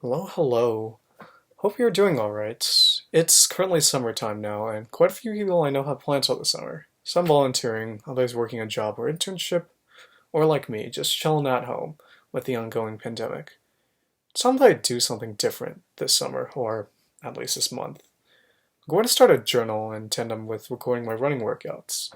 Hello, hello. Hope you're doing alright. It's currently summertime now, and quite a few people I know have plans for the summer. Some volunteering, others working a job or internship, or like me, just chilling at home with the ongoing pandemic. Some might do something different this summer, or at least this month. I'm going to start a journal in tandem with recording my running workouts.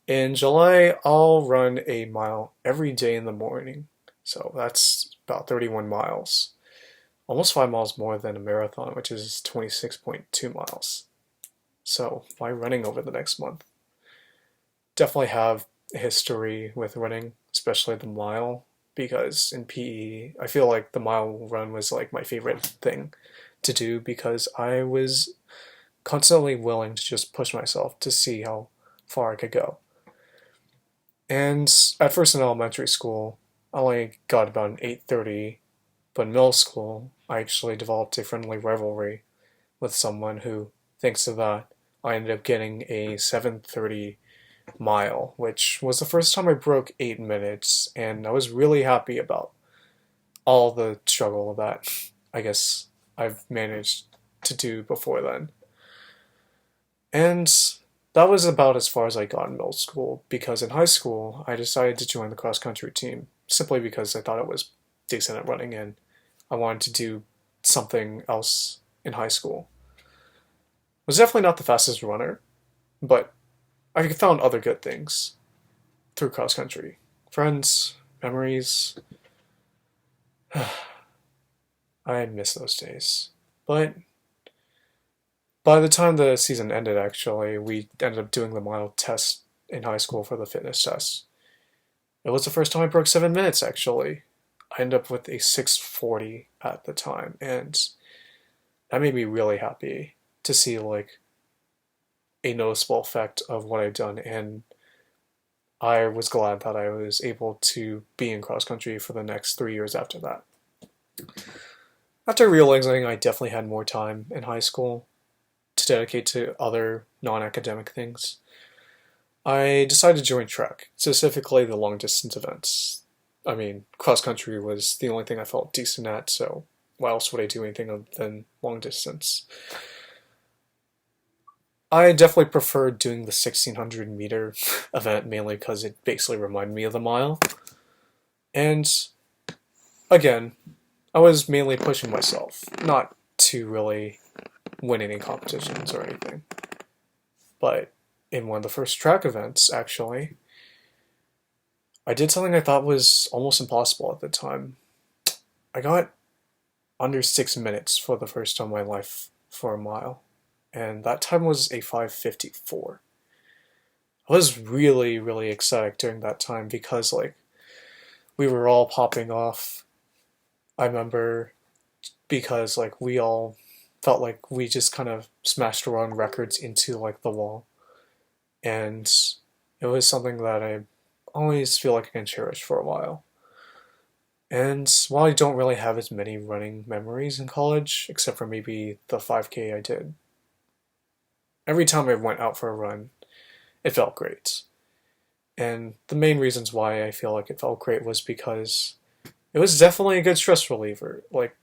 In July, I'll run a mile every day in the morning, so that's about 31 miles. Almost 5 miles more than a marathon, which is 26.2 miles. So, why running over the next month? Definitely have a history with running, especially the mile, because in PE, I feel like the mile run was like my favorite thing to do because I was constantly willing to just push myself to see how far I could go. And at first in elementary school, I only got about an 8:30, but in middle school, I actually developed a friendly rivalry with someone who, thanks to that, I ended up getting a 7:30 mile, which was the first time I broke 8 minutes, and I was really happy about all the struggle that I guess I've managed to do before then. And that was about as far as I got in middle school, because in high school, I decided to join the cross country team simply because I thought it was decent at running and I wanted to do something else in high school. I was definitely not the fastest runner, but I found other good things through cross country. Friends, memories. I miss those days. But by the time the season ended, actually, we ended up doing the mile test in high school for the fitness test. It was the first time I broke 7 minutes, actually. I ended up with a 6:40 at the time, and that made me really happy to see like a noticeable effect of what I'd done, and I was glad that I was able to be in cross country for the next 3 years after that. After realizing I definitely had more time in high school to dedicate to other non-academic things, I decided to join track, specifically the long distance events. I mean, cross country was the only thing I felt decent at, so why else would I do anything other than long distance? I definitely preferred doing the 1600-meter event mainly because it basically reminded me of the mile. And again, I was mainly pushing myself, not to really win any competitions or anything. But in one of the first track events, actually, I did something I thought was almost impossible at the time. I got under 6 minutes for the first time in my life for a mile, and that time was a 5:54. I was really, really ecstatic during that time because, like, we were all popping off. I remember because, like, we all felt like we just kind of smashed our own records into, like, the wall. And it was something that I always feel like I can cherish for a while. And while I don't really have as many running memories in college, except for maybe the 5K I did, every time I went out for a run, it felt great. And the main reasons why I feel like it felt great was because it was definitely a good stress reliever. Like,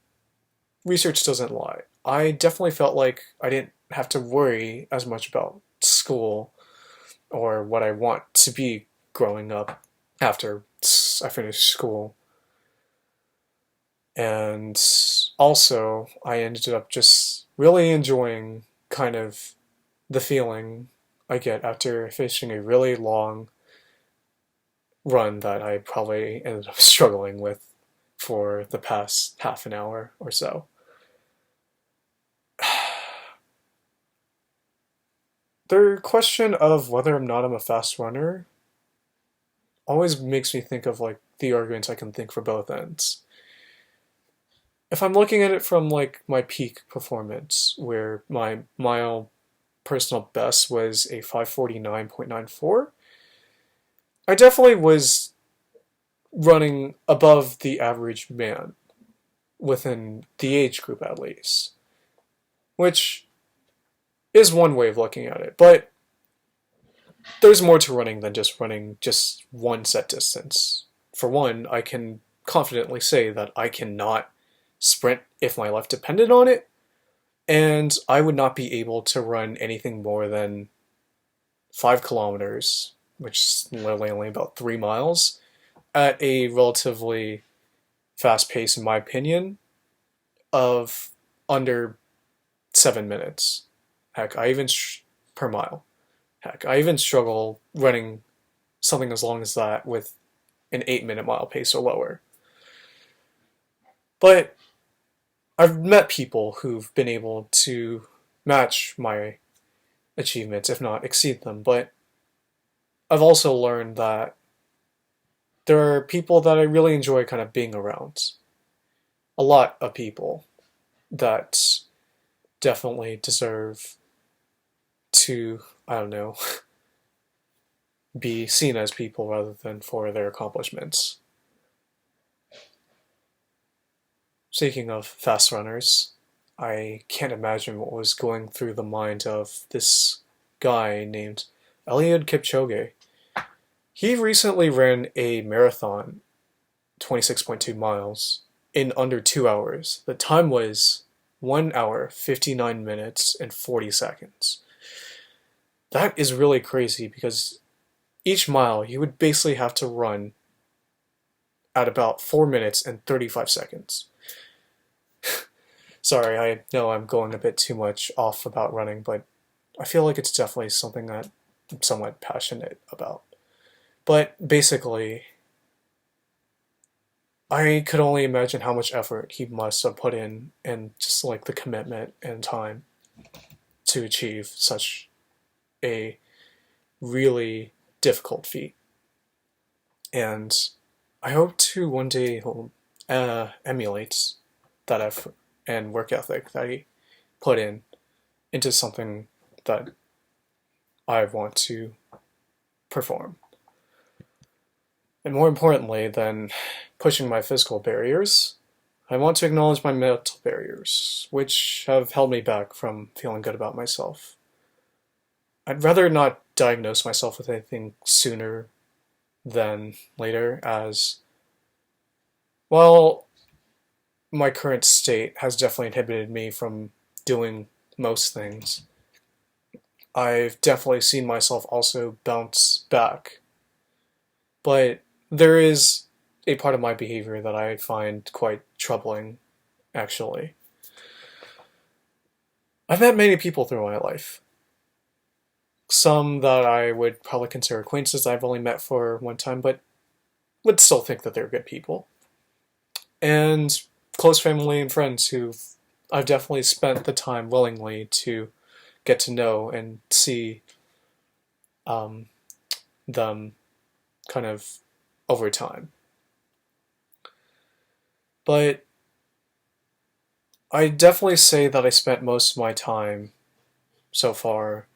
research doesn't lie. I definitely felt like I didn't have to worry as much about school or what I want to be growing up after I finished school. And also, I ended up just really enjoying kind of the feeling I get after finishing a really long run that I probably ended up struggling with for the past half an hour or so. The question of whether or not I'm a fast runner always makes me think of like the arguments I can think for both ends. If I'm looking at it from like my peak performance, where my mile personal best was a 5:49.94, I definitely was running above the average man within the age group at least, which is one way of looking at it. But there's more to running just one set distance. For one, I can confidently say that I cannot sprint if my life depended on it, and I would not be able to run anything more than 5 kilometers, which is literally only about 3 miles, at a relatively fast pace, in my opinion, of under 7 minutes. Heck, per mile. Heck, I even struggle running something as long as that with an 8 minute mile pace or lower. But I've met people who've been able to match my achievements, if not exceed them. But I've also learned that there are people that I really enjoy kind of being around. A lot of people that definitely deserve to, I don't know, be seen as people rather than for their accomplishments. Speaking of fast runners, I can't imagine what was going through the mind of this guy named Eliud Kipchoge. He recently ran a marathon, 26.2 miles, in under 2 hours. The time was 1 hour, 59 minutes, and 40 seconds. That is really crazy because each mile you would basically have to run at about 4 minutes and 35 seconds. Sorry, I know I'm going a bit too much off about running, but I feel like it's definitely something that I'm somewhat passionate about. But basically, I could only imagine how much effort he must have put in and just like the commitment and time to achieve such a really difficult feat. And I hope to one day emulate that effort and work ethic that he put in into something that I want to perform. And more importantly than pushing my physical barriers, I want to acknowledge my mental barriers, which have held me back from feeling good about myself. I'd rather not diagnose myself with anything sooner than later, as, well, my current state has definitely inhibited me from doing most things. I've definitely seen myself also bounce back, but there is a part of my behavior that I find quite troubling, actually. I've met many people through my life. Some that I would probably consider acquaintances I've only met for one time, but would still think that they're good people. And close family and friends who I've definitely spent the time willingly to get to know and see um, them kind of over time. But I definitely say that I spent most of my time so far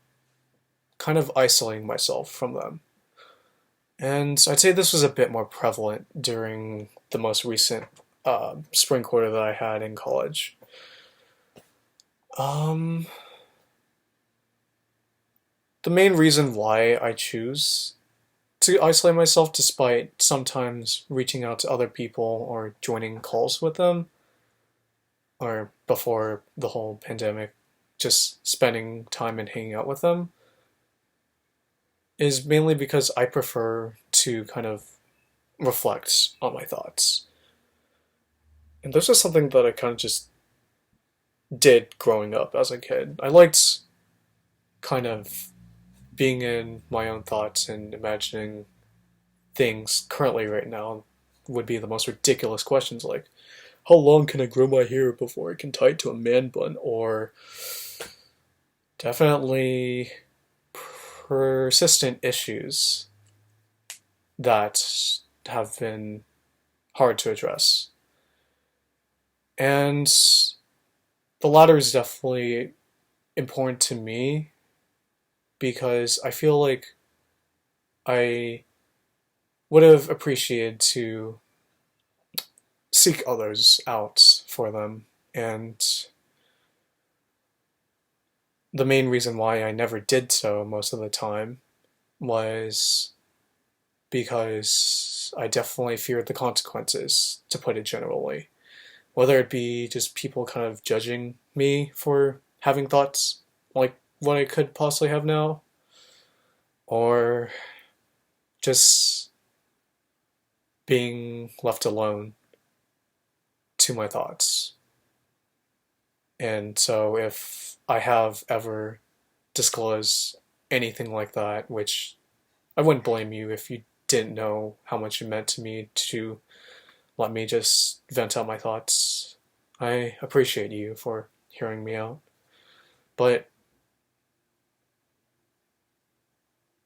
kind of isolating myself from them. And I'd say this was a bit more prevalent during the most recent spring quarter that I had in college. Um, the main reason why I choose to isolate myself, despite sometimes reaching out to other people or joining calls with them, or before the whole pandemic, just spending time and hanging out with them, is mainly because I prefer to kind of reflect on my thoughts. And this is something that I kind of just did growing up as a kid. I liked kind of being in my own thoughts and imagining things currently right now would be the most ridiculous questions like, how long can I grow my hair before I can tie it to a man bun? Or definitely persistent issues that have been hard to address. And the latter is definitely important to me because I feel like I would have appreciated to seek others out for them. And the main reason why I never did so most of the time was because I definitely feared the consequences, to put it generally. Whether it be just people kind of judging me for having thoughts like what I could possibly have now, or just being left alone to my thoughts. And so if I have ever disclosed anything like that, which I wouldn't blame you if you didn't know how much it meant to me to let me just vent out my thoughts. I appreciate you for hearing me out. But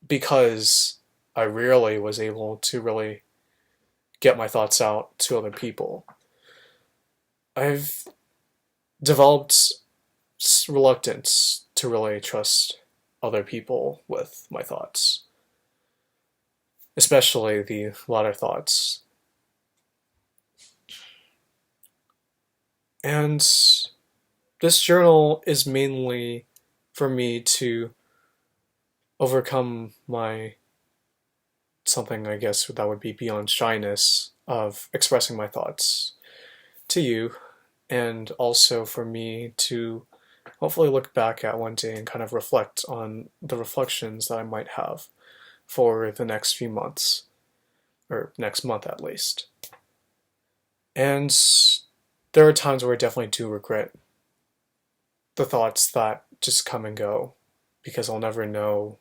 because I rarely was able to really get my thoughts out to other people, I've developed reluctance to really trust other people with my thoughts, especially the latter thoughts. And this journal is mainly for me to overcome my something, I guess, that would be beyond shyness of expressing my thoughts to you, and also for me to hopefully look back at one day and kind of reflect on the reflections that I might have for the next few months, or next month at least. And there are times where I definitely do regret the thoughts that just come and go, because I'll never know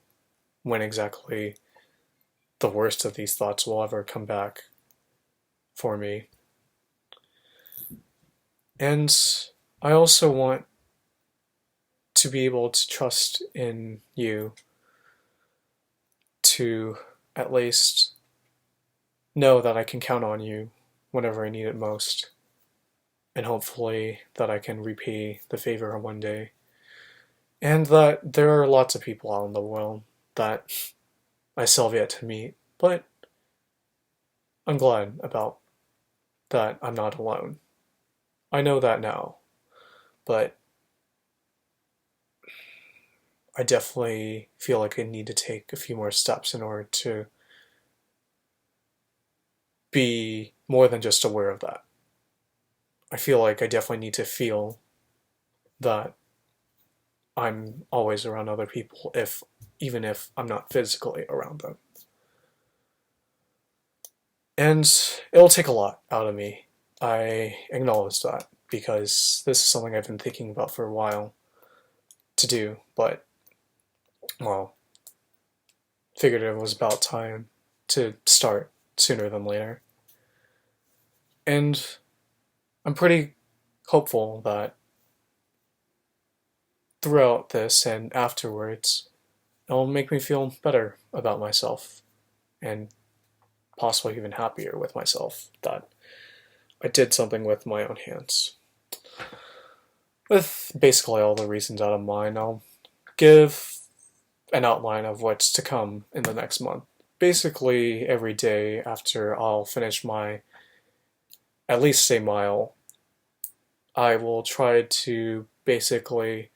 when exactly the worst of these thoughts will ever come back for me. And I also want to be able to trust in you to at least know that I can count on you whenever I need it most, and hopefully that I can repay the favor one day. And that there are lots of people out in the world that I still have yet to meet, but I'm glad about that I'm not alone. I know that now, but I definitely feel like I need to take a few more steps in order to be more than just aware of that. I feel like I definitely need to feel that I'm always around other people, even if I'm not physically around them. And it'll take a lot out of me. I acknowledge that, because this is something I've been thinking about for a while to do, but, well, figured it was about time to start sooner than later. And I'm pretty hopeful that throughout this and afterwards, it'll make me feel better about myself, and possibly even happier with myself that I did something with my own hands. With basically all the reasons out of mind, I'll give an outline of what's to come in the next month. Basically, every day after I'll finish my at least a mile, I will try to basically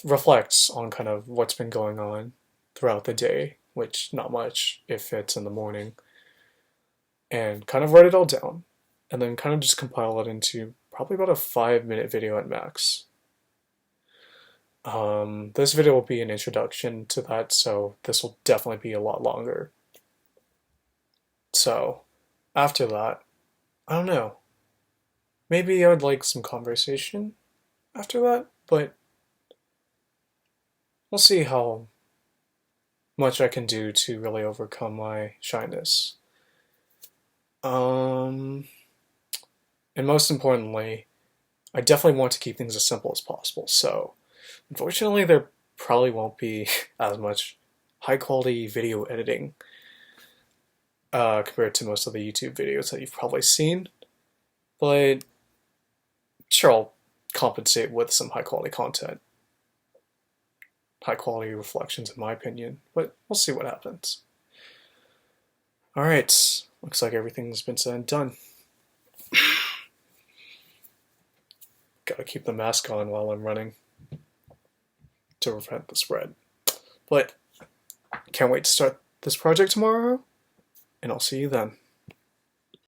reflect on kind of what's been going on throughout the day, which not much if it's in the morning, and kind of write it all down, and then kind of just compile it into probably about a 5-minute video at max. This video will be an introduction to that, so this will definitely be a lot longer. So, after that, I don't know. Maybe I would like some conversation after that, but we'll see how much I can do to really overcome my shyness. And most importantly, I definitely want to keep things as simple as possible, so unfortunately there probably won't be as much high quality video editing compared to most of the YouTube videos that you've probably seen, but sure, I'll compensate with some high quality content. High quality reflections, in my opinion, but we'll see what happens. Alright, looks like everything's been said and done. Gotta keep the mask on while I'm running to prevent the spread. But can't wait to start this project tomorrow, and I'll see you then.